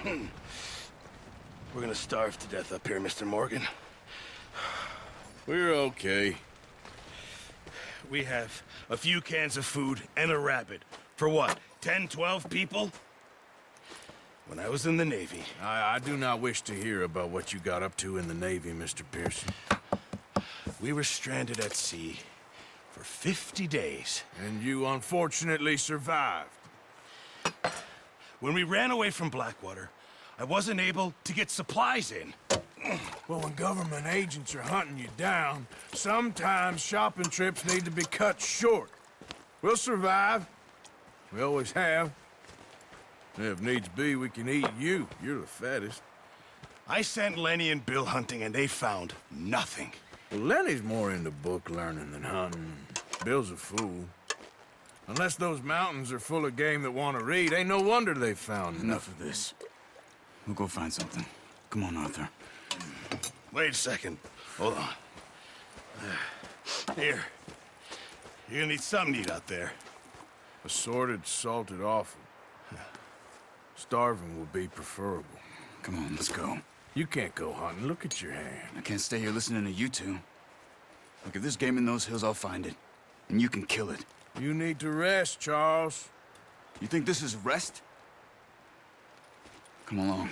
We're gonna starve to death up here, Mr. Morgan. We're okay. We have a few cans of food and a rabbit. For what, 10, 12 people? When I was in the Navy... I do not wish to hear about what you got up to in the Navy, Mr. Pearson. We were stranded at sea for 50 days. And you unfortunately survived. When we ran away from Blackwater, I wasn't able to get supplies in. Well, when government agents are hunting you down, sometimes shopping trips need to be cut short. We'll survive. We always have. If needs be, we can eat you. You're the fattest. I sent Lenny and Bill hunting, and they found nothing. Well, Lenny's more into book learning than hunting. Bill's a fool. Unless those mountains are full of game that want to read, ain't no wonder they found Enough of this. We'll go find something. Come on, Arthur. Wait a second. Hold on. Here. You're gonna need something to eat out there. Assorted, salted offal. Starving will be preferable. Come on, let's go. You can't go hunting. Look at your hand. I can't stay here listening to you two. Look, if there's game in those hills, I'll find it. And you can kill it. You need to rest, Charles. You think this is rest? Come along.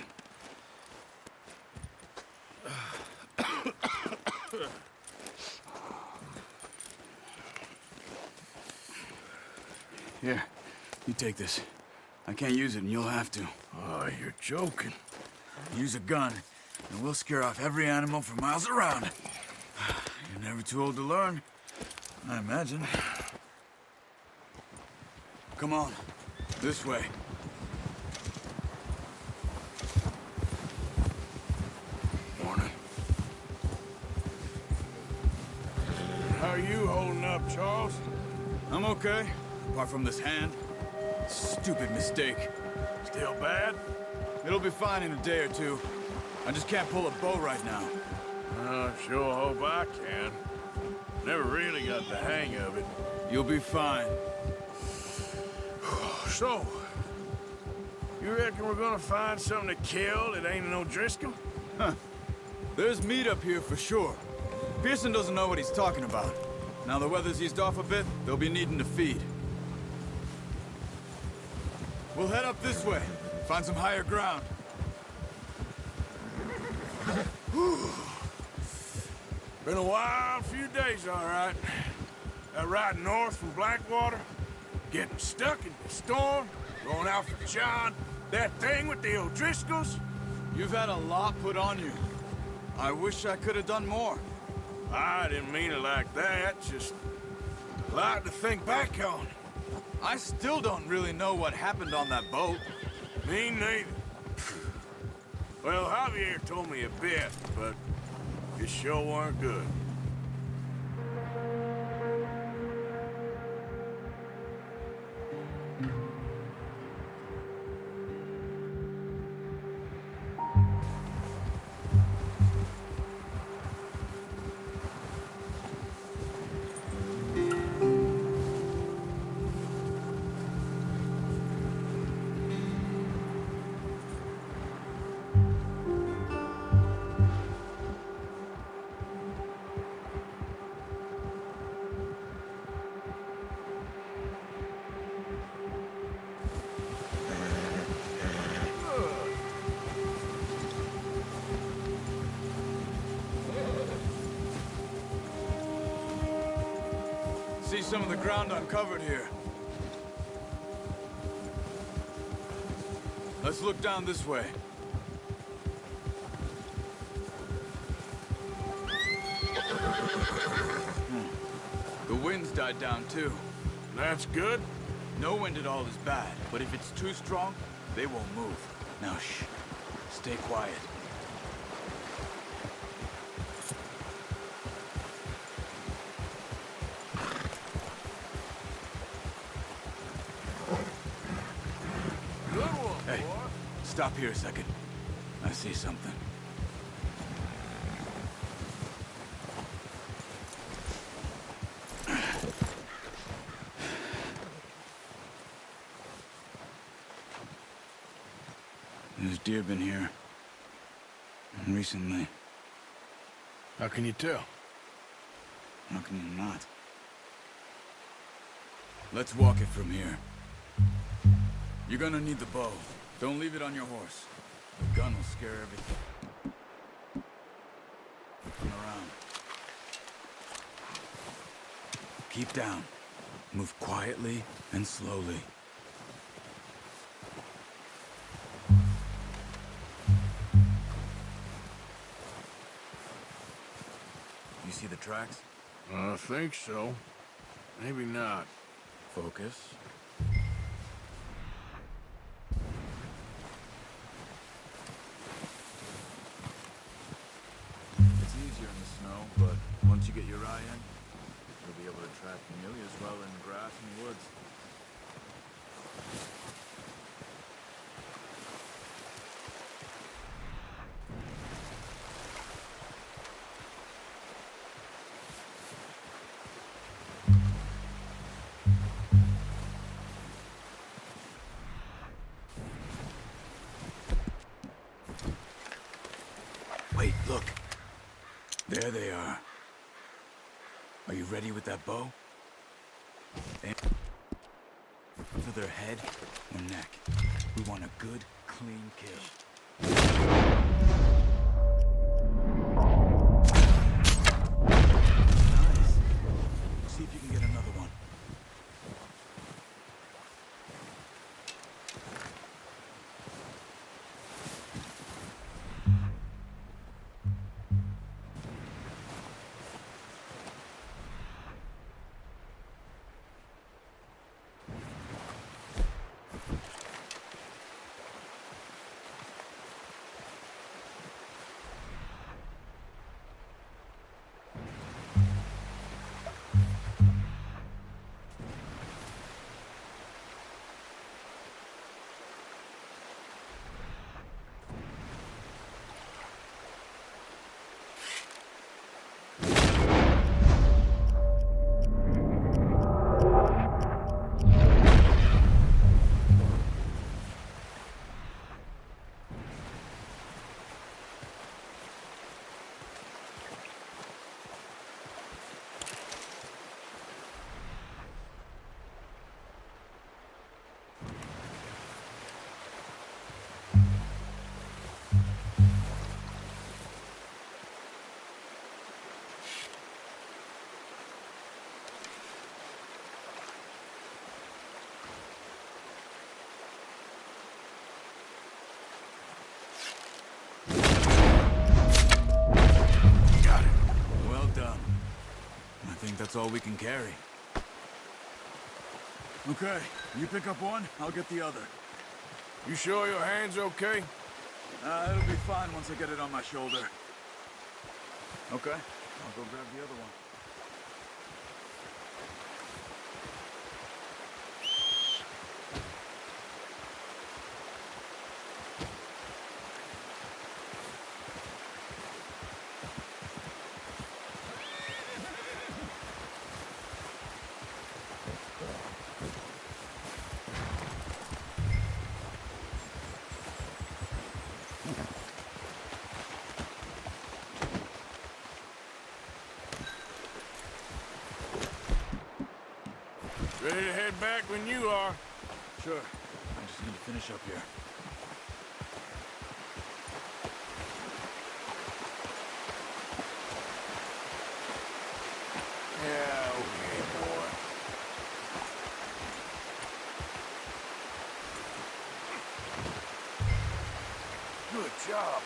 Here, you take this. I can't use it, and you'll have to. Oh, you're joking. Use a gun, and we'll scare off every animal for miles around. You're never too old to learn, I imagine. Come on, this way. Morning. How are you holding up, Charles? I'm okay, apart from this hand. Stupid mistake. Still bad? It'll be fine in a day or two. I just can't pull a bow right now. I sure hope I can. Never really got the hang of it. You'll be fine. So, you reckon we're gonna find something to kill that ain't no Driscoll? There's meat up here for sure. Pearson doesn't know what he's talking about. Now the weather's eased off a bit, they'll be needing to feed. We'll head up this way, find some higher ground. Been a wild few days, all right. That ride north from Blackwater, getting stuck in the storm, going out for John, that thing with the O'Driscolls. You've had a lot put on you. I wish I could have done more. I didn't mean it like that, just a lot to think back on. I still don't really know what happened on that boat. Me neither. Well, Javier told me a bit, but it sure weren't good. See some of the ground uncovered here. Let's look down this way. The wind's died down too. That's good. No wind at all is bad, but if it's too strong, they won't move. Now shh. Stay quiet. Good one, Hey, boy. stop here a second. I see something. There's deer been here. Recently. How can you tell? How can you not? Let's walk it from here. You're gonna need the bow. Don't leave it on your horse. The gun will scare everything. Turn around. Keep down. Move quietly and slowly. You see the tracks? I think so. Maybe not. Focus. It's easier in the snow, but once you get your eye in, you'll be able to track nearly as well in the grass and woods. Wait, look. There they are. Are you ready with that bow? Aim for their head or neck. We want a good, clean kill. Nice. See if you can get another one. I think that's all we can carry. Okay, you pick up one, I'll get the other. You sure your hand's okay? It'll be fine once I get it on my shoulder. Okay, I'll go grab the other one. Ready to head back when you are. Sure. I just need to finish up here. Yeah, okay, boy. Good job.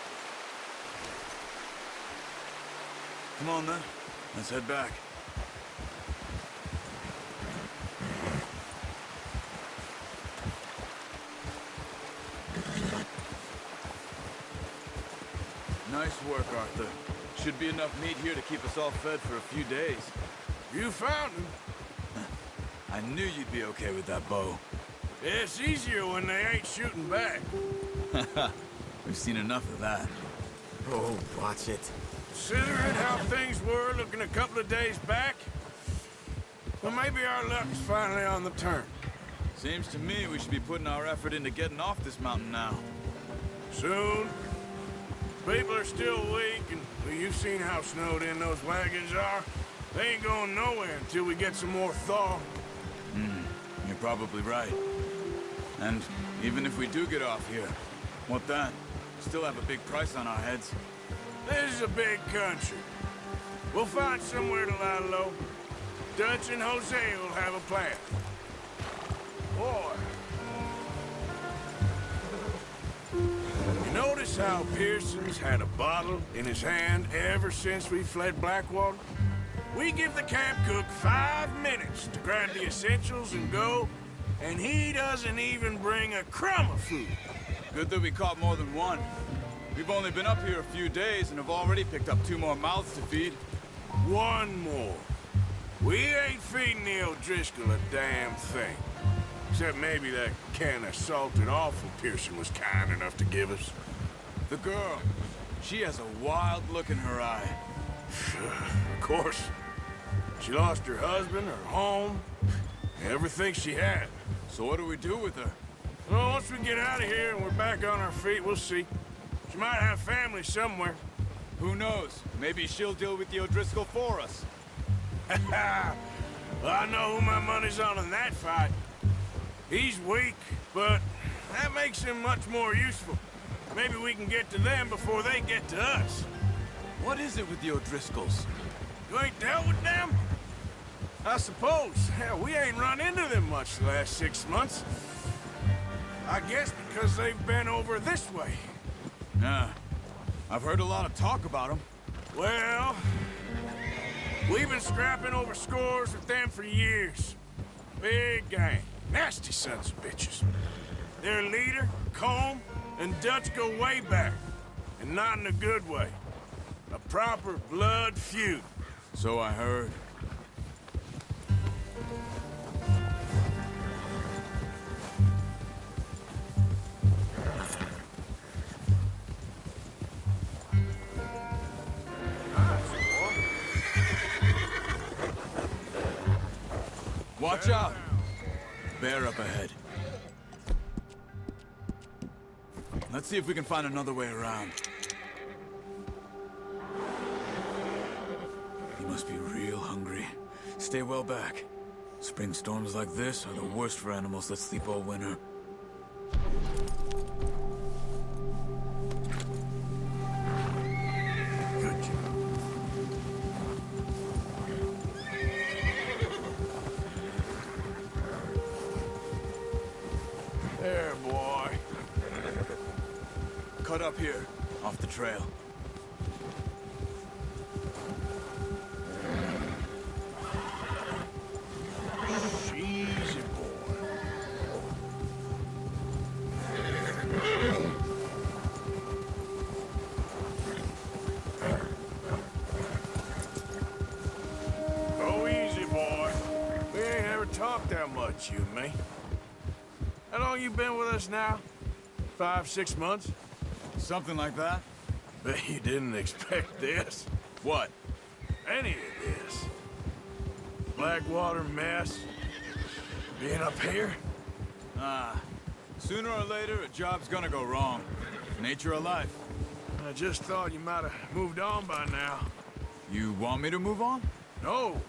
Come on then. Let's head back. Nice work, Arthur. Should be enough meat here to keep us all fed for a few days. You found him. I knew you'd be okay with that bow. It's easier when they ain't shooting back. We've seen enough of that. Oh, watch it. Considering how things were looking a couple of days back, well, maybe our luck's finally on the turn. Seems to me we should be putting our effort into getting off this mountain now. Soon. People are still weak, and well, you've seen how snowed in those wagons are. They ain't going nowhere until we get some more thaw. You're probably right. And even if we do get off here, what then? Still have a big price on our heads. This is a big country. We'll find somewhere to lie low. Dutch and Jose will have a plan. Boy. You notice how Pearson's had a bottle in his hand ever since we fled Blackwater? We give the camp cook 5 minutes to grab the essentials and go, and he doesn't even bring a crumb of food. Good that we caught more than one. We've only been up here a few days and have already picked up 2 more mouths to feed. One more. We ain't feeding the O'Driscoll a damn thing. Except maybe that can of salted offal Pearson was kind enough to give us. The girl, she has a wild look in her eye. Of course. She lost her husband, her home, everything she had. So what do we do with her? Well, once we get out of here and we're back on our feet, we'll see. She might have family somewhere. Who knows? Maybe she'll deal with the O'Driscoll for us. Well, I know who my money's on in that fight. He's weak, but that makes him much more useful. Maybe we can get to them before they get to us. What is it with the O'Driscolls? You ain't dealt with them? I suppose. Hell, we ain't run into them much the last 6 months. I guess because they've been over this way. Nah. I've heard a lot of talk about them. Well, we've been scrapping over scores with them for years. Big gang. Nasty sons of bitches. Their leader, Colm, and Dutch go way back. And not in a good way. A proper blood feud. So I heard. Watch out! Bear up ahead. Let's see if we can find another way around. You must be real hungry. Stay well back. Spring storms like this are the worst for animals that sleep all winter. Good job. There, boy. Cut up here, off the trail. Easy, boy. Go easy, boy. We ain't ever talked that much, you and me. How long you been with us now? 5, 6 months? Something like that? Bet you didn't expect this. What? Any of this. Blackwater mess. Being up here? Sooner or later, a job's gonna go wrong. Nature of life. I just thought you might have moved on by now. You want me to move on? No.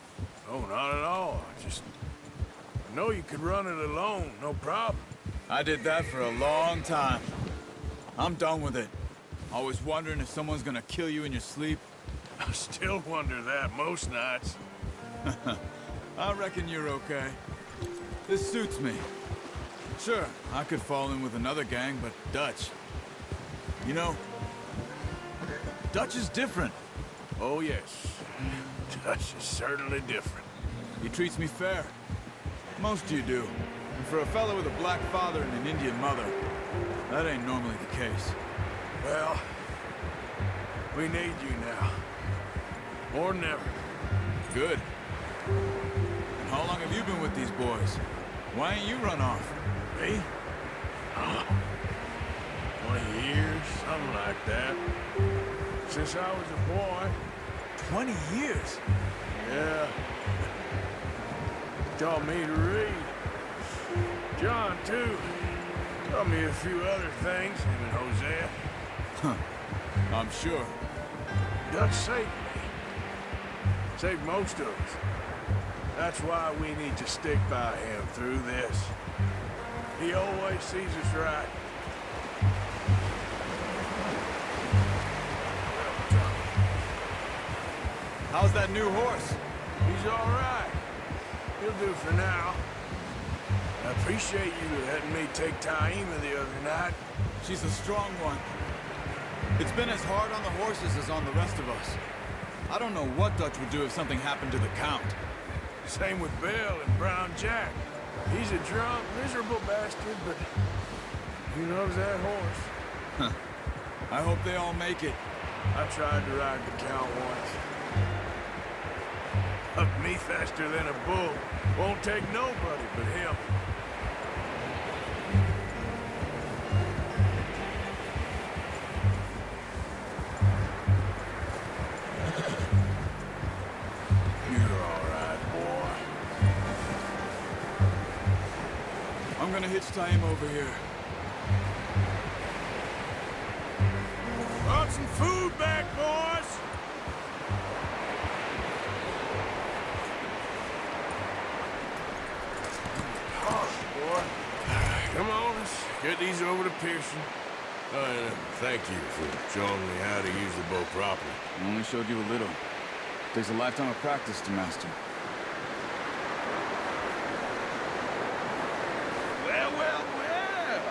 No, not at all. I know you could run it alone, no problem. I did that for a long time. I'm done with it. Always wondering if someone's gonna kill you in your sleep. I still wonder that most nights. I reckon you're okay. This suits me. Sure, I could fall in with another gang, but Dutch... You know, Dutch is different. Oh, yes. Dutch is certainly different. He treats me fair. Most of you do. And for a fellow with a black father and an Indian mother, that ain't normally the case. Well, we need you now. More than ever. Good. And how long have you been with these boys? Why ain't you run off? Me? Oh, 20 years, something like that. Since I was a boy. 20 years? Yeah. Taught me to read. John, too. Taught me a few other things, him and Hosea. I'm sure. Dutch saved me. Saved most of us. That's why we need to stick by him through this. He always sees us right. How's that new horse? He's all right. He'll do for now. I appreciate you letting me take Taima the other night. She's a strong one. It's been as hard on the horses as on the rest of us. I don't know what Dutch would do if something happened to the Count. Same with Bill and Brown Jack. He's a drunk, miserable bastard, but he loves that horse. I hope they all make it. I tried to ride the Count once. Up me faster than a bull. Won't take nobody but him. You're all right, boy. I'm gonna hitch Taima over here. Brought some food back, boys! Boy. Come on, let's get these over to Pearson. Thank you for showing me how to use the bow properly. I only showed you a little. Takes a lifetime of practice to master. Well, well, well.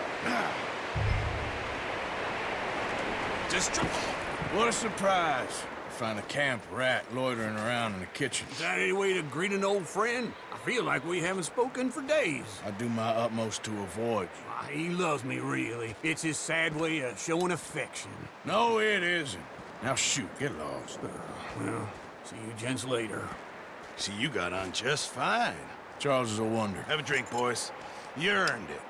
What a surprise. Find a camp rat loitering around in the kitchen. Is that any way to greet an old friend? I feel like we haven't spoken for days. I do my utmost to avoid you. He loves me, really. It's his sad way of showing affection. No, it isn't. Now shoot, get lost. Well, see you gents later. See, you got on just fine. Charles is a wonder. Have a drink, boys. You earned it.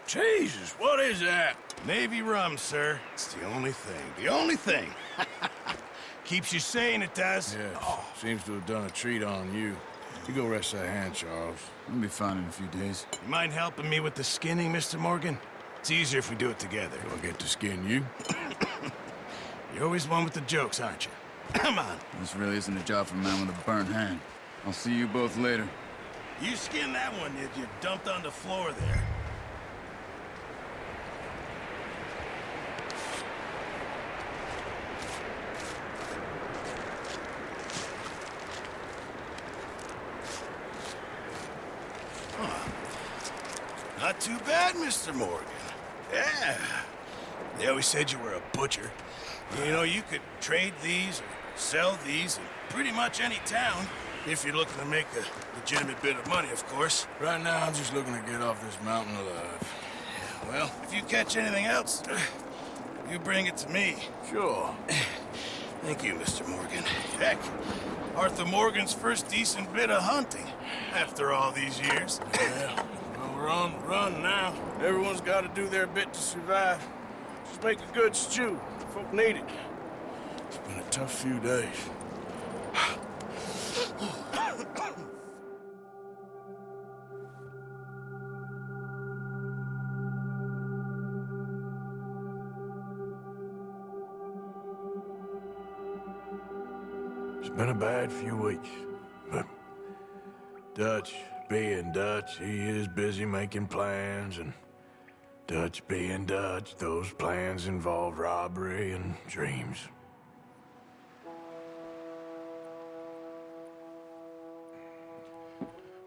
Jesus, what is that? Navy rum, sir. It's the only thing. The only thing. Keeps you sane, it does. Yes, seems to have done a treat on you. You go rest that hand, Charles. I'll be fine in a few days. You mind helping me with the skinning, Mr. Morgan? It's easier if we do it together. Do I get to skin you? You're always one with the jokes, aren't you? Come on. This really isn't a job for a man with a burnt hand. I'll see you both later. You skinned that one that you dumped on the floor there. Not too bad, Mr. Morgan. Yeah. They always said you were a butcher. You know, you could trade these or sell these in pretty much any town, if you're looking to make a legitimate bit of money, of course. Right now, I'm just looking to get off this mountain alive. Well, if you catch anything else, you bring it to me. Sure. Thank you, Mr. Morgan. Heck, Arthur Morgan's first decent bit of hunting after all these years. Yeah. Well, we're on the run now. Everyone's got to do their bit to survive. Just make a good stew. Folk need it. It's been a tough few days. It's been a bad few weeks, but Dutch being Dutch, he is busy making plans, and Dutch being Dutch, those plans involve robbery and dreams.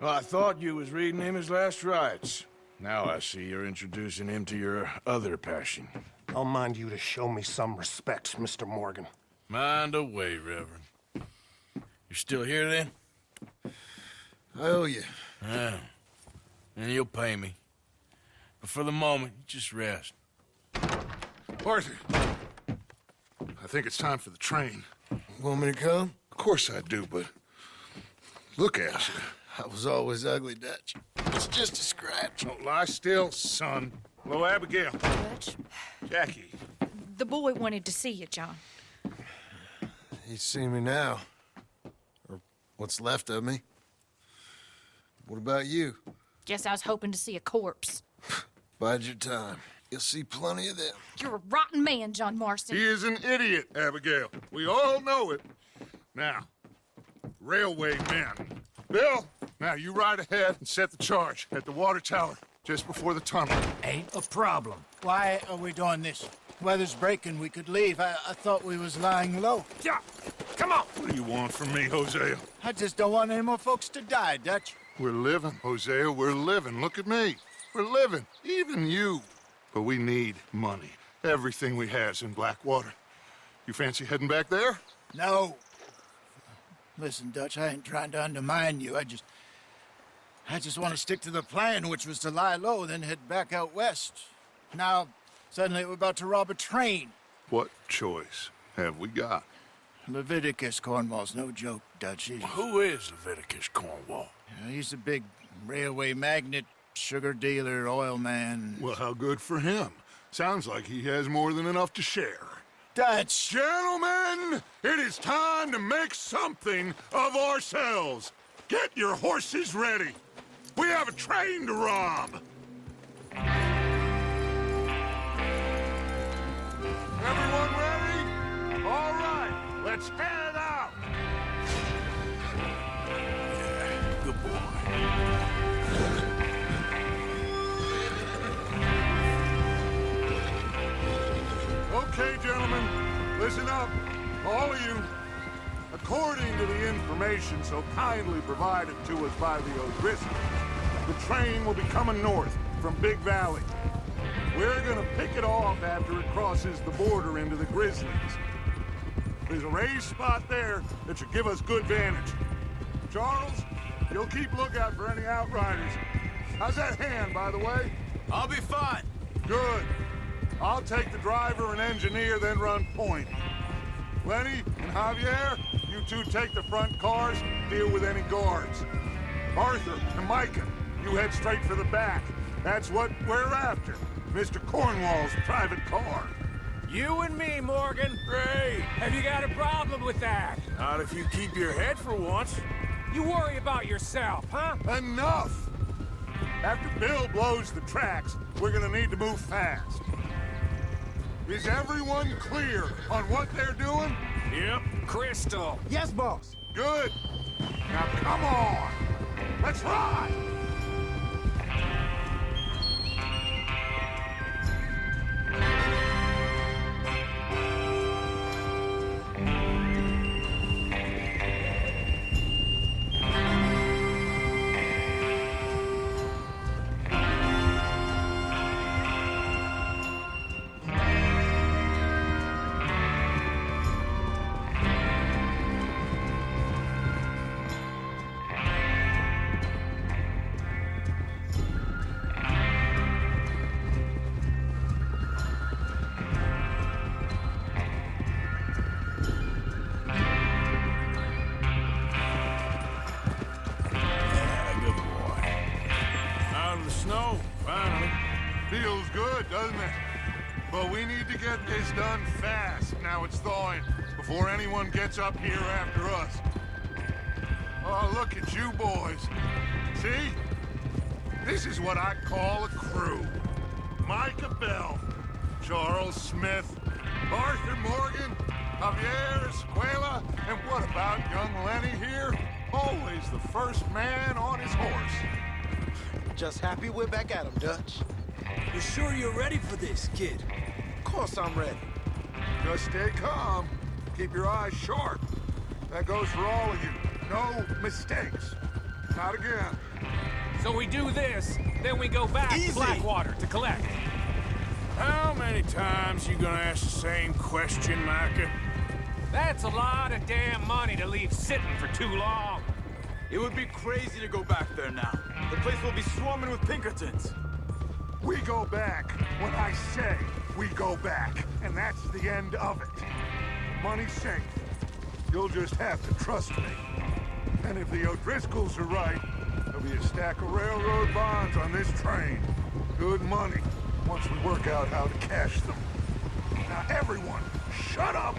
Well, I thought you was reading him his last rites. Now I see you're introducing him to your other passion. I'll mind you to show me some respect, Mr. Morgan. Mind away, Reverend. You're still here, then? I owe you. Yeah. And you'll pay me. But for the moment, just rest. Arthur, I think it's time for the train. Want me to come? Of course I do, but look at you. I was always ugly, Dutch. It's just a scratch. Don't lie still, son. Hello, Abigail. Dutch, Jackie. the boy wanted to see you, John. He's seen me now. Or what's left of me. What about you? Guess I was hoping to see a corpse. Bide your time. You'll see plenty of them. You're a rotten man, John Marston. He is an idiot, Abigail. We all know it. Now, railway men. Bill, now you ride ahead and set the charge at the water tower just before the tunnel. Ain't a problem. Why are we doing this? Weather's breaking. We could leave. I thought we was lying low. Yeah, come on. What do you want from me, Hosea? I just don't want any more folks to die, Dutch. We're living, Hosea. We're living. Look at me. We're living. Even you. But we need money. Everything we has in Blackwater. You fancy heading back there? No. Listen, Dutch, I ain't trying to undermine you. I just want to stick to the plan, which was to lie low, then head back out west. Now, suddenly we're about to rob a train. What choice have we got? Leviticus Cornwall's no joke, Dutch. Who is Leviticus Cornwall? He's a big railway magnate, sugar dealer, oil man. Well, how good for him. Sounds like he has more than enough to share. Dutch! Gentlemen, it is time to make something of ourselves. Get your horses ready. We have a train to rob. Everyone ready? All right, let's head out. Good boy. Okay, gentlemen, listen up, all of you. According to the information so kindly provided to us by the O'Driscolls, the train will be coming north from Big Valley. We're gonna pick it off after it crosses the border into the Grizzlies. There's a raised spot there that should give us good vantage. Charles, you'll keep lookout for any outriders. How's that hand, by the way? I'll be fine. Good. I'll take the driver and engineer, then run point. Lenny and Javier, you two take the front cars, deal with any guards. Arthur and Micah, you head straight for the back. That's what we're after. Mr. Cornwall's private car. You and me, Morgan. Great. Have you got a problem with that? Not if you keep your head for once. You worry about yourself, huh? Enough! After Bill blows the tracks, we're gonna need to move fast. Is everyone clear on what they're doing? Yep. Crystal. Yes, boss. Good. Now come on. Let's ride. Feels good, doesn't it? But we need to get this done fast. Now it's thawing, before anyone gets up here after us. Oh, look at you boys. See? This is what I call a crew. Micah Bell, Charles Smith, Arthur Morgan, Javier Escuela, and what about young Lenny here? Always the first man on his horse. Just happy we're back at him, Dutch. You sure you're ready for this, kid? Of course I'm ready. Just stay calm. Keep your eyes sharp. That goes for all of you. No mistakes. Not again. So we do this, then we go back to Blackwater to collect. How many times you gonna ask the same question, Micah? That's a lot of damn money to leave sitting for too long. It would be crazy to go back there now. The place will be swarming with Pinkertons. We go back when I say we go back, and that's the end of it. Money's safe. You'll just have to trust me. And if the O'Driscolls are right, there'll be a stack of railroad bonds on this train. Good money, once we work out how to cash them. Now everyone, shut up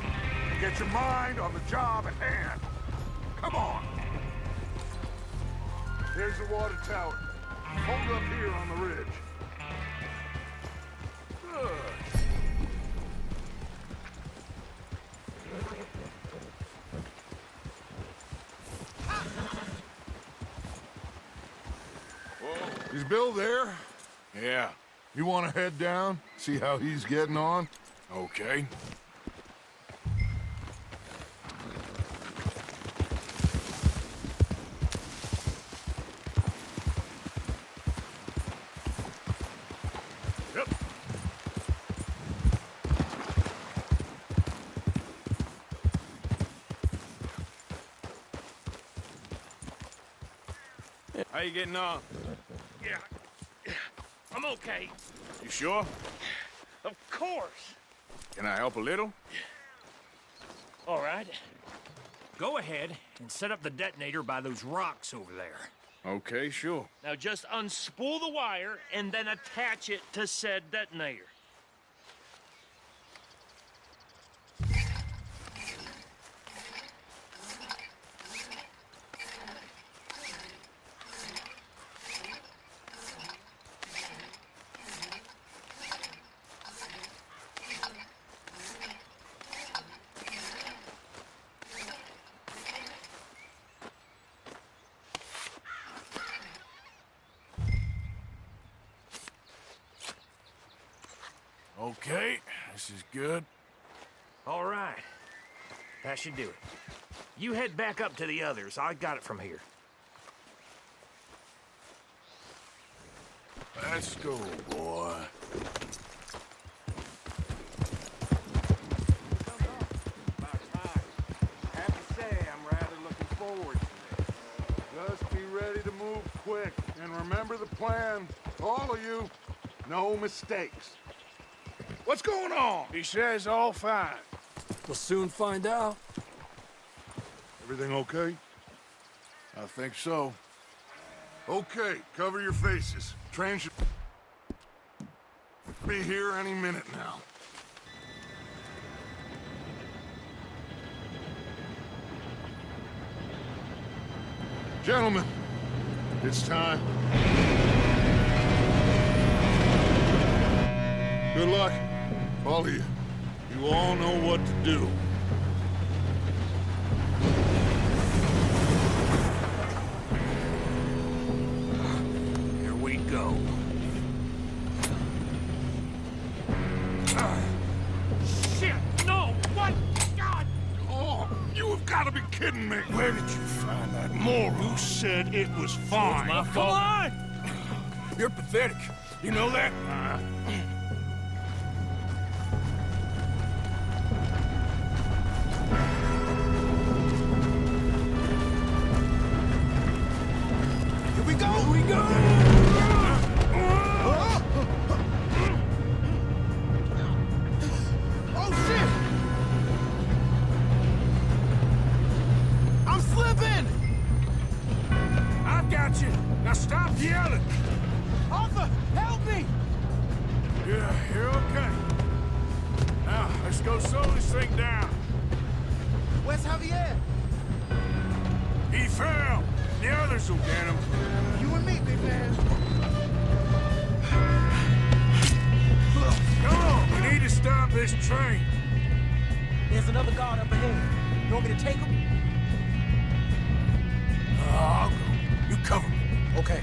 and get your mind on the job at hand. Come on. There's the water tower. hold up here on the ridge. Is Bill there? Yeah, You want to head down, see how he's getting on? okay. How you getting on? Yeah, I'm okay. You sure? Of course. Can I help a little? All right. Go ahead and set up the detonator by those rocks over there. Okay, sure. Now just unspool the wire and then attach it to said detonator. Okay, this is good. All right. That should do it. You head back up to the others. I got it from here. Let's go, boy. Have to say, I'm rather looking forward to this. Just be ready to move quick, and remember the plan. All of you, no mistakes. What's going on? He says all fine. We'll soon find out. Everything okay? I think so. Okay, cover your faces. Train should be here any minute now. Gentlemen, it's time. Good luck, all of you. You all know what to do. Here we go. Shit! No! What? God! Oh, you have got to be kidding me. Where did you find that moron? Who said it was fine? My fault. Come on! You're pathetic. You know that? Here we go! Here we go! Oh, shit! I'm slipping! I've got you. Now stop yelling. Arthur, help me! Yeah, you're okay. Now, let's go slow this thing down. Where's Javier? He fell. The others will get him. You and me, big man. Come on, we need to stop this train. There's another guard up ahead. You want me to take him? I'll go. You cover me. Okay.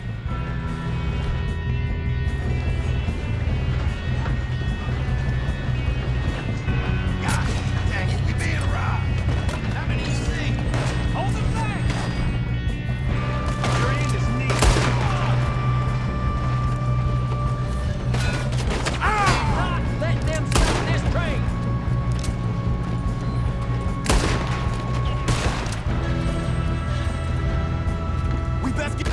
Dang it, we being robbed. How many you see? Hold them back! Your end is neat. Not let them stop this train! We best get...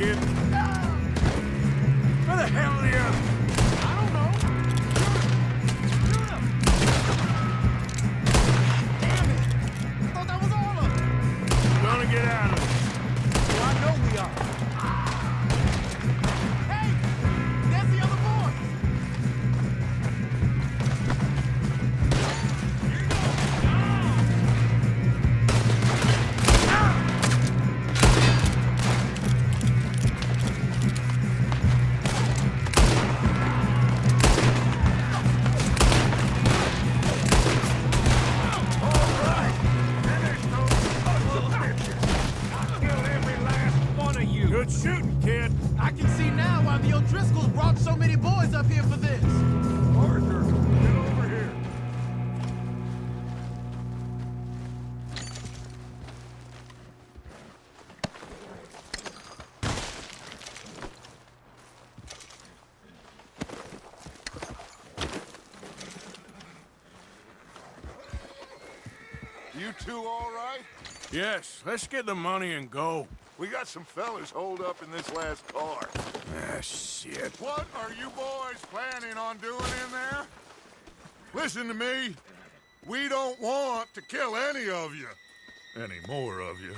kid. Where the hell are the others? I don't know. Shoot him! Damn it! I thought that was all of them. We're gonna get out of this. Well, I know we are. Hey! There's the other boy! Good shooting, kid. I can see now why the O'Driscolls brought so many boys up here for this. Arthur, get over here. You two all right? Yes, let's get the money and go. We got some fellas holed up in this last car. Ah, shit. What are you boys planning on doing in there? Listen to me. We don't want to kill any of you. Any more of you.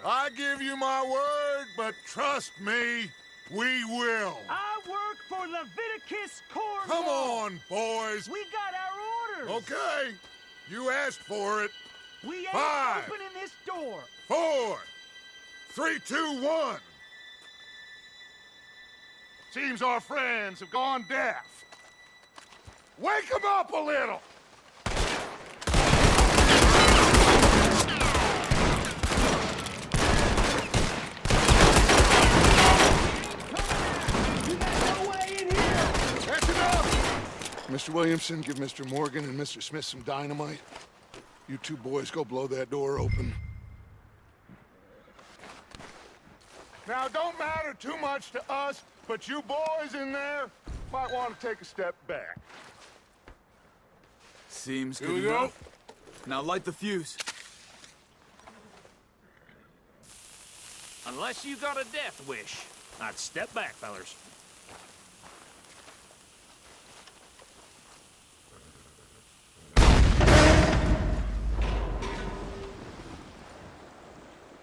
I give you my word, but trust me, we will. I work for Leviticus Cornwall. Come on, boys. We got our orders. Okay. You asked for it. We ain't 5, opening this door. 4, 3, 2, 1. Seems our friends have gone deaf. Wake them up a little! That's enough! Mr. Williamson, give Mr. Morgan and Mr. Smith some dynamite. You two boys go blow that door open. Now, it don't matter too much to us, but you boys in there might want to take a step back. Seems Here good we go. enough. Now light the fuse. Unless you got a death wish, I'd step back, fellers.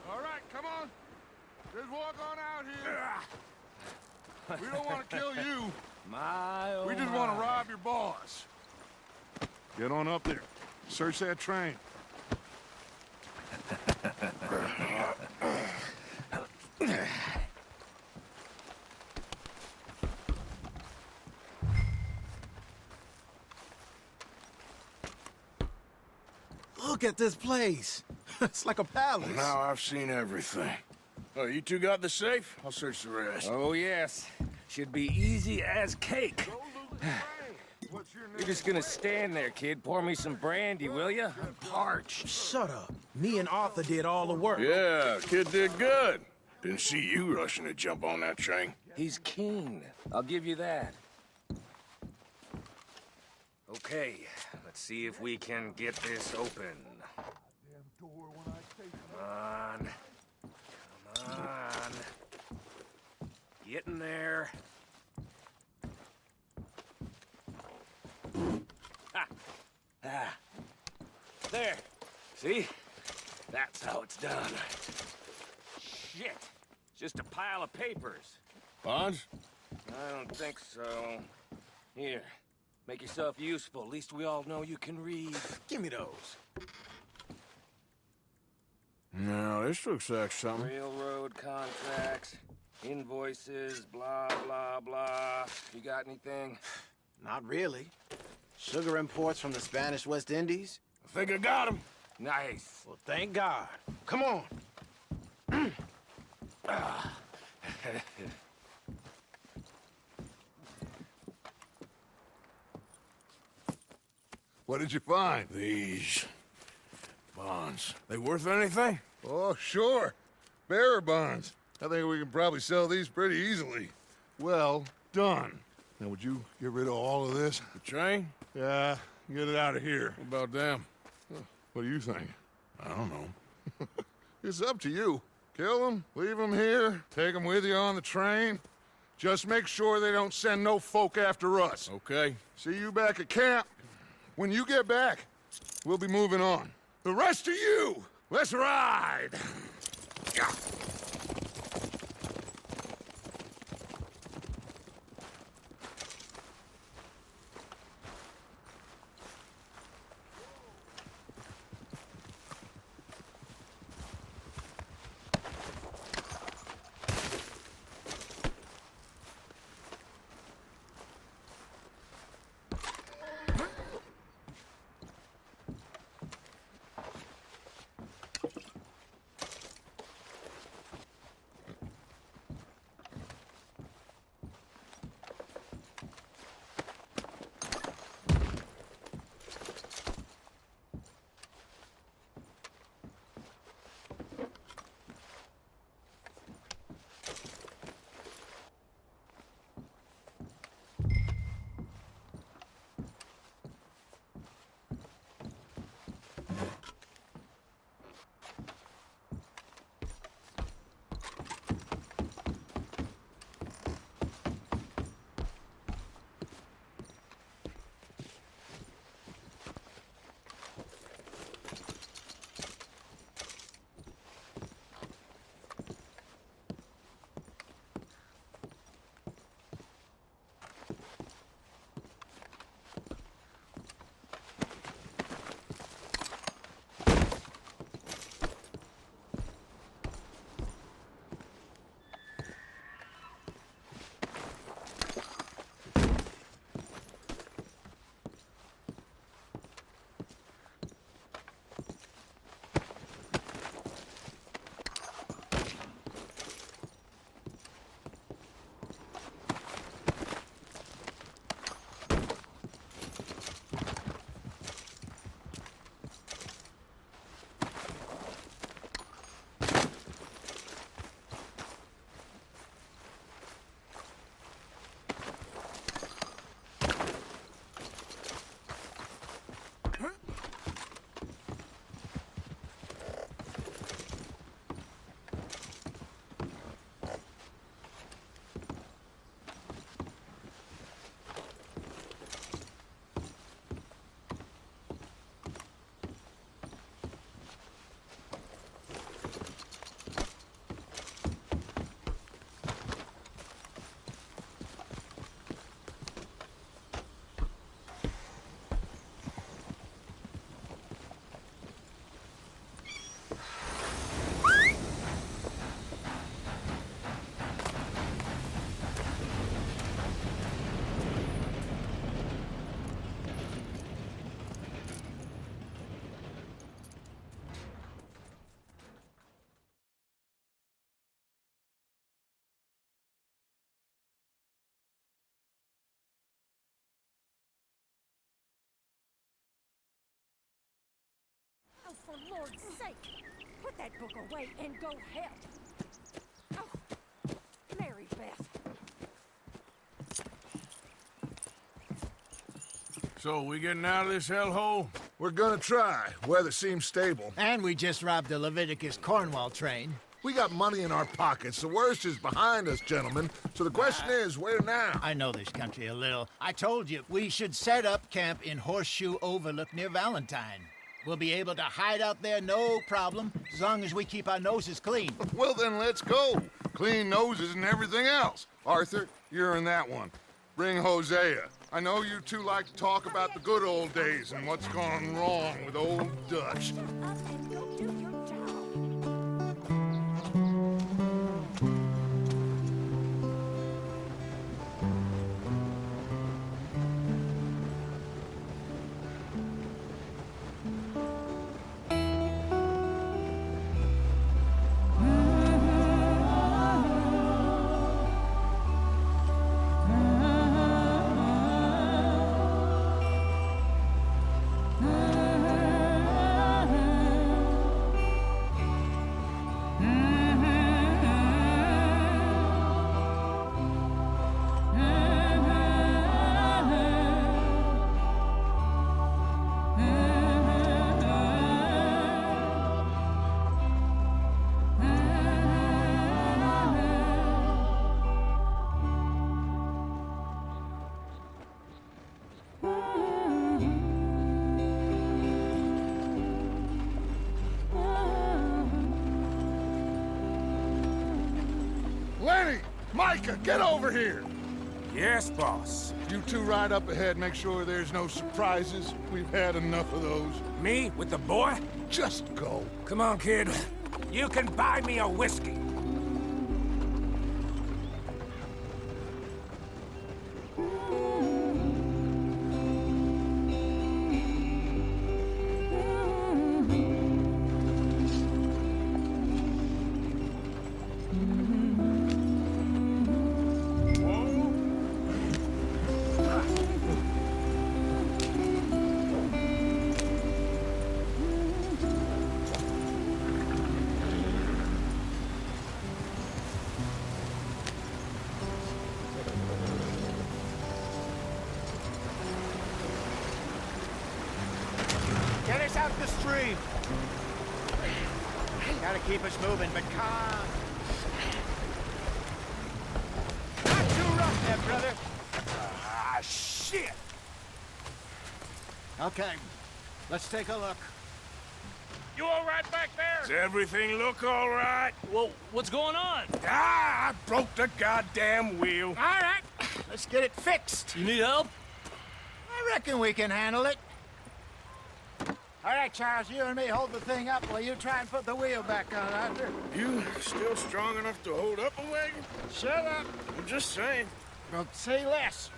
All right, come on. Just walk on out here. We don't want to kill you. We just want to rob your boss. Get on up there. Search that train. Look at this place. It's like a palace. Now I've seen everything. Oh, you two got the safe? I'll search the rest. Oh, yes. Should be easy as cake. What's your name? You're just gonna stand there, kid. Pour me some brandy, will ya? I'm parched. Shut up. Me and Arthur did all the work. Yeah, kid did good. Didn't see you rushing to jump on that train. He's keen. I'll give you that. Okay, let's see if we can get this open. Come on. Come on. Get in there. Ha! Ah. There. See? That's how it's done. Shit. It's just a pile of papers. Bonds? I don't think so. Here. Make yourself useful. At least we all know you can read. Give me those. No, this looks like something. Railroad contracts, invoices, blah, blah, blah. You got anything? Not really. Sugar imports from the Spanish West Indies? I think I got him. Nice. Well, thank God. Come on. What did you find? These bonds. They worth anything? Oh, sure. Bearer bonds. I think we can probably sell these pretty easily. Well done. Now, would you get rid of all of this? The train? Yeah, get it out of here. What about them? What do you think? I don't know. It's up to you. Kill them, leave them here, take them with you on the train. Just make sure they don't send no folk after us. Okay. See you back at camp. When you get back, we'll be moving on. The rest of you, let's ride! Yeah. Oh, for Lord's sake, put that book away and go help. Oh, Mary Beth. So, we getting out of this hellhole? We're gonna try. Weather seems stable. And we just robbed the Leviticus Cornwall train. We got money in our pockets. The worst is behind us, gentlemen. So the question is, where now? I know this country a little. I told you, we should set up camp in Horseshoe Overlook near Valentine. We'll be able to hide out there no problem, as long as we keep our noses clean. Well, then let's go. Clean noses and everything else. Arthur, you're in that one. Bring Hosea. I know you two like to talk about the good old days and what's gone wrong with old Dutch. Micah, get over here! Yes, boss. You two ride up ahead, make sure there's no surprises. We've had enough of those. Me with the boy? Just go. Come on, kid. You can buy me a whiskey. Get us out the stream. Gotta keep us moving, but calm. Not too rough there, brother. Ah, shit! Okay, let's take a look. You all right back there? Does everything look all right? Well, what's going on? Ah, I broke the goddamn wheel. All right, let's get it fixed. You need help? I reckon we can handle it. All right, Charles, you and me hold the thing up while you try and put the wheel back on, Arthur. You still strong enough to hold up a wagon? Shut up. I'm just saying. Don't say less.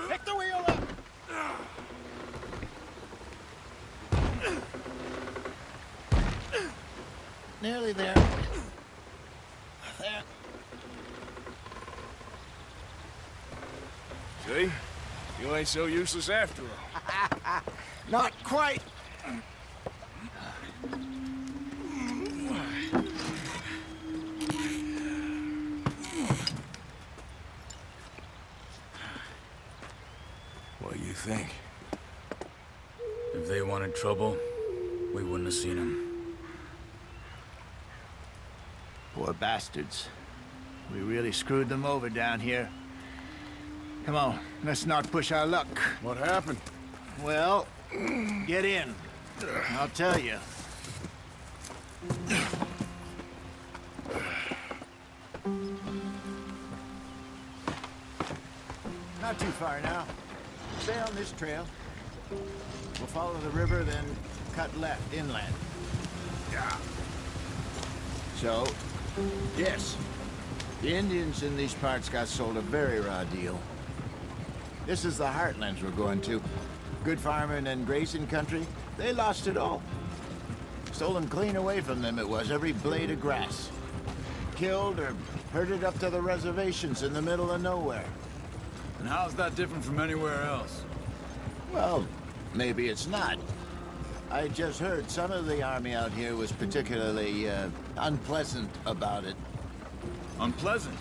Pick the wheel up. Nearly there. There. See? You ain't so useless after all. Not quite. What do you think? If they wanted trouble, we wouldn't have seen them. Poor bastards. We really screwed them over down here. Come on, let's not push our luck. What happened? Well, get in. I'll tell you. Not too far now. Stay on this trail. We'll follow the river, then cut left inland. Yeah. So, yes, the Indians in these parts got sold a very raw deal. This is the heartlands we're going to. Good farming and grazing country, they lost it all. Stolen clean away from them it was, every blade of grass. Killed or herded up to the reservations in the middle of nowhere. And how's that different from anywhere else? Well, maybe it's not. I just heard some of the army out here was particularly, unpleasant about it. Unpleasant?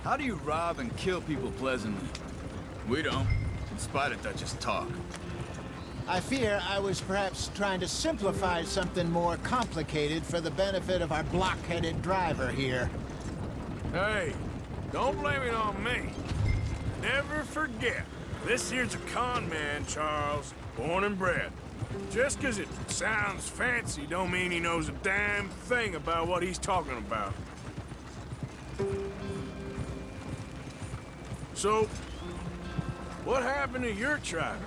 How do you rob and kill people pleasantly? We don't, in spite of Dutch's talk. I fear I was perhaps trying to simplify something more complicated for the benefit of our block-headed driver here. Hey, don't blame it on me. Never forget, this here's a con man, Charles, born and bred. Just 'cause it sounds fancy don't mean he knows a damn thing about what he's talking about. So, what happened to your tribe?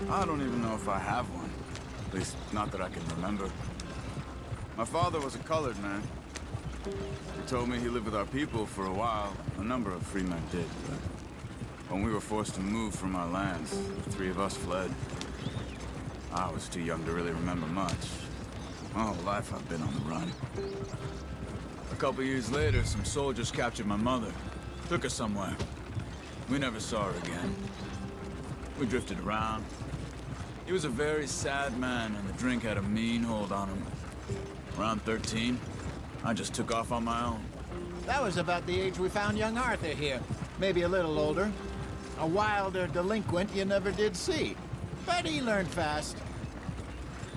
I don't even know if I have one. At least, not that I can remember. My father was a colored man. He told me he lived with our people for a while. A number of free men did, but when we were forced to move from our lands, the three of us fled. I was too young to really remember much. My whole life I've been on the run. A couple years later, some soldiers captured my mother. Took her somewhere. We never saw her again. We drifted around. He was a very sad man, and the drink had a mean hold on him. Around 13, I just took off on my own. That was about the age we found young Arthur here. Maybe a little older. A wilder delinquent you never did see. But he learned fast.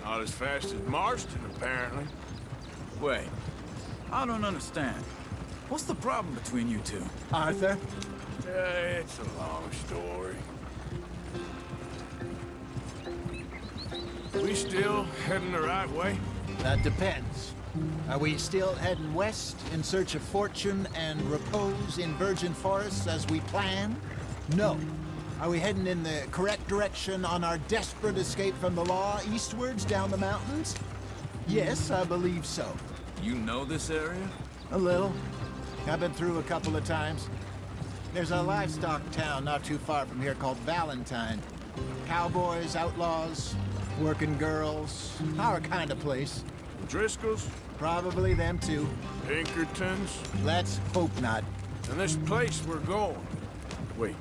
Not as fast as Marston, apparently. Wait, I don't understand. What's the problem between you two? Arthur? It's a long story. We still heading the right way? That depends. Are we still heading west in search of fortune and repose in virgin forests as we planned? No. Are we heading in the correct direction on our desperate escape from the law eastwards down the mountains? Yes, I believe so. You know this area? A little. I've been through a couple of times. There's a livestock town not too far from here called Valentine. Cowboys, outlaws, working girls, our kind of place. Driscoll's? Probably them too. Pinkertons? Let's hope not. And this place we're going. Wait,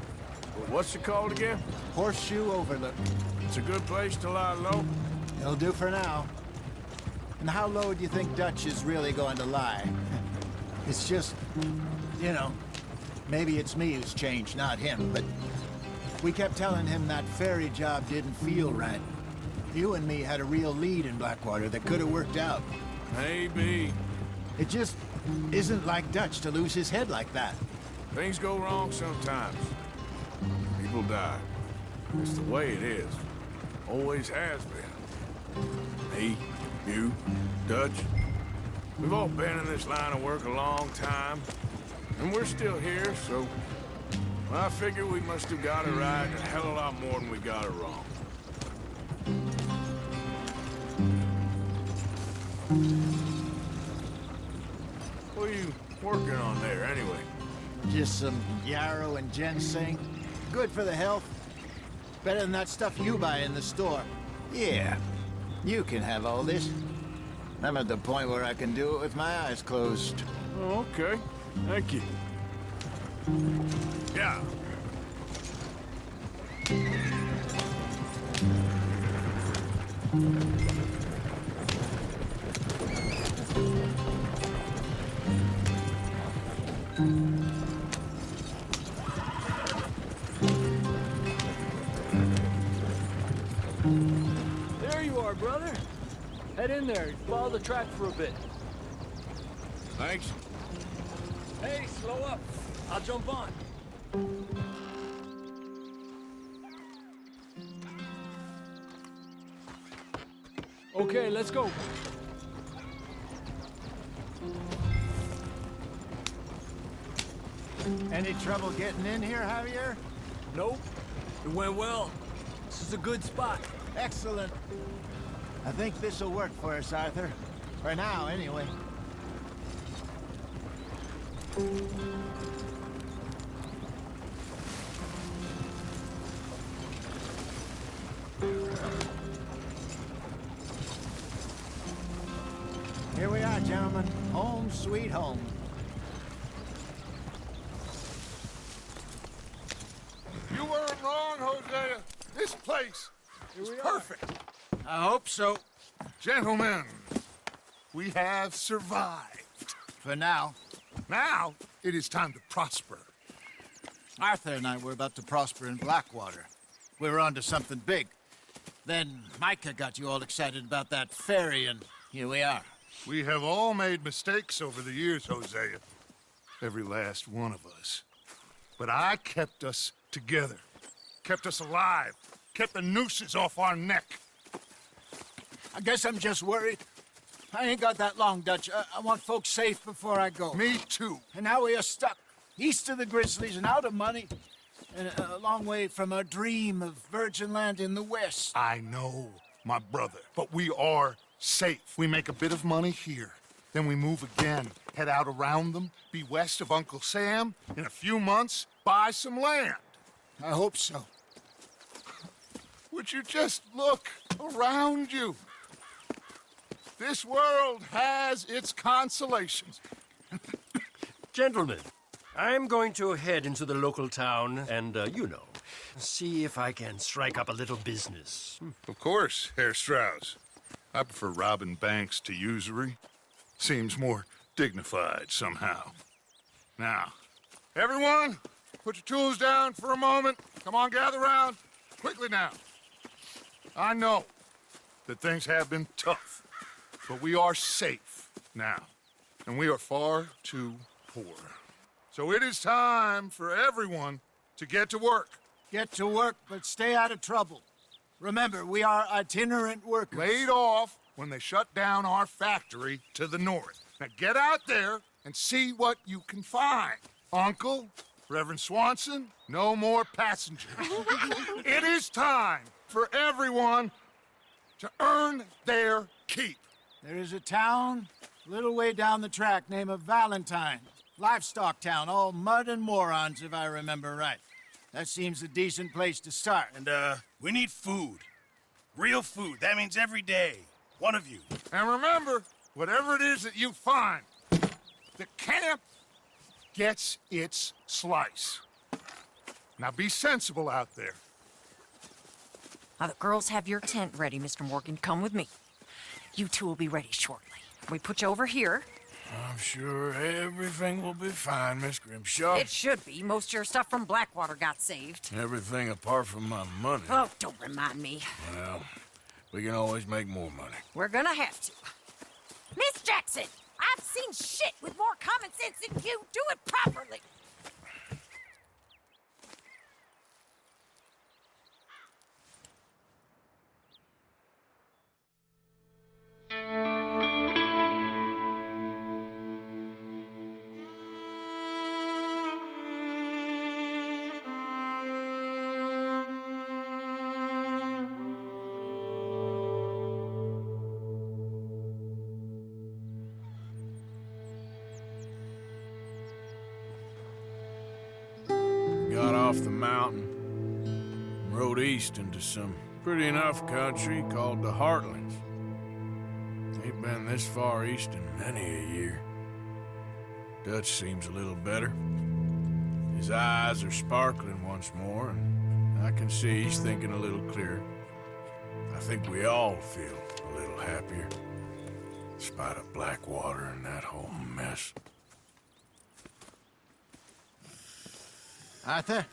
what's it called again? Horseshoe Overlook. It's a good place to lie low? It'll do for now. And how low do you think Dutch is really going to lie? It's just, you know, maybe it's me who's changed, not him, but we kept telling him that ferry job didn't feel right. You and me had a real lead in Blackwater that could have worked out. Maybe. It just isn't like Dutch to lose his head like that. Things go wrong sometimes. People die. It's the way it is. Always has been. Me, you, Dutch. We've all been in this line of work a long time. And we're still here, so... well, I figure we must have got it right a hell of a lot more than we got it wrong. What are you working on there, anyway? Just some yarrow and ginseng. Good for the health. Better than that stuff you buy in the store. Yeah, you can have all this. I'm at the point where I can do it with my eyes closed. Oh, okay. Thank you. Yeah. There you are, brother. Head in there. Follow the track for a bit. Thanks. Hey, slow up. I'll jump on. Okay, let's go. Any trouble getting in here, Javier? Nope. It went well. This is a good spot. Excellent. I think this'll work for us, Arthur. For now, anyway. Here we are, gentlemen. Home sweet home. You weren't wrong, Hosea. This place is perfect. I hope so. Gentlemen, we have survived. For now. Now, it is time to prosper. Arthur and I were about to prosper in Blackwater. We were onto something big. Then Micah got you all excited about that ferry, and here we are. We have all made mistakes over the years, Hosea. Every last one of us. But I kept us together. Kept us alive. Kept the nooses off our neck. I guess I'm just worried. I ain't got that long, Dutch. I want folks safe before I go. Me too. And now we are stuck east of the Grizzlies and out of money. And a long way from our dream of virgin land in the west. I know, my brother. But we are safe. We make a bit of money here. Then we move again. Head out around them. Be west of Uncle Sam. In a few months, buy some land. I hope so. Would you just look around you? This world has its consolations. Gentlemen, I'm going to head into the local town and, you know, see if I can strike up a little business. Of course, Herr Strauss. I prefer robbing banks to usury. Seems more dignified somehow. Now, everyone, put your tools down for a moment. Come on, gather round. Quickly now. I know that things have been tough, but we are safe now, and we are far too poor. So it is time for everyone to get to work. Get to work, but stay out of trouble. Remember, we are itinerant workers. Laid off when they shut down our factory to the north. Now get out there and see what you can find. Uncle, Reverend Swanson, no more passengers. It is time for everyone to earn their keep. There is a town a little way down the track named Valentine. Livestock town, all mud and morons, if I remember right. That seems a decent place to start. And, we need food. Real food. That means every day. One of you. And remember, whatever it is that you find, the camp gets its slice. Now be sensible out there. Now, the girls have your tent ready, Mr. Morgan. Come with me. You two will be ready shortly. We put you over here. I'm sure everything will be fine, Miss Grimshaw. It should be. Most of your stuff from Blackwater got saved. Everything apart from my money. Oh, don't remind me. Well, we can always make more money. We're gonna have to. Miss Jackson, I've seen shit with more common sense than you. Do it properly. Got off the mountain, rode east into some pretty enough country called the Heartlands. Ain't been this far east in many a year. Dutch seems a little better. His eyes are sparkling once more, and I can see he's thinking a little clearer. I think we all feel a little happier, in spite of Blackwater and that whole mess. Arthur?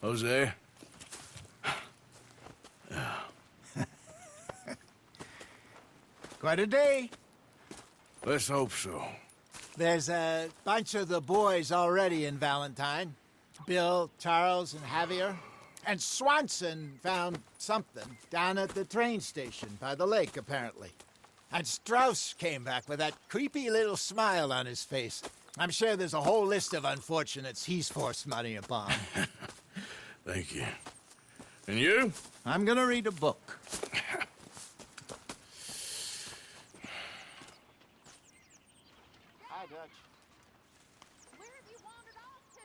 Jose? Quite a day. Let's hope so. There's a bunch of the boys already in Valentine. Bill, Charles, and Javier. And Swanson found something down at the train station by the lake, apparently. And Strauss came back with that creepy little smile on his face. I'm sure there's a whole list of unfortunates he's forced money upon. Thank you. And you? I'm gonna read a book. Hi, Dutch. Where have you wandered off to?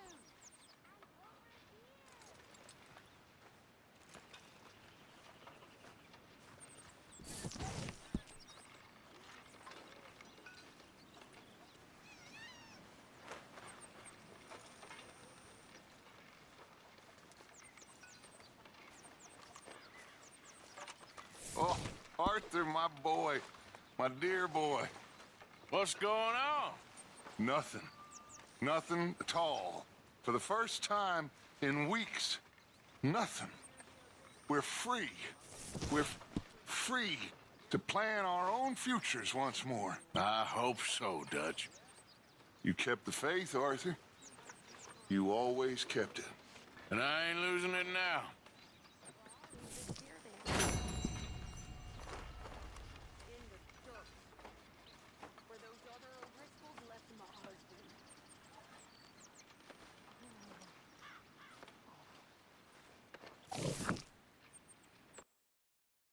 Oh, Arthur, my boy. My dear boy. What's going on? Nothing. Nothing at all. For the first time in weeks, nothing. We're free. We're free to plan our own futures once more. I hope so, Dutch. You kept the faith, Arthur. You always kept it. And I ain't losing it now.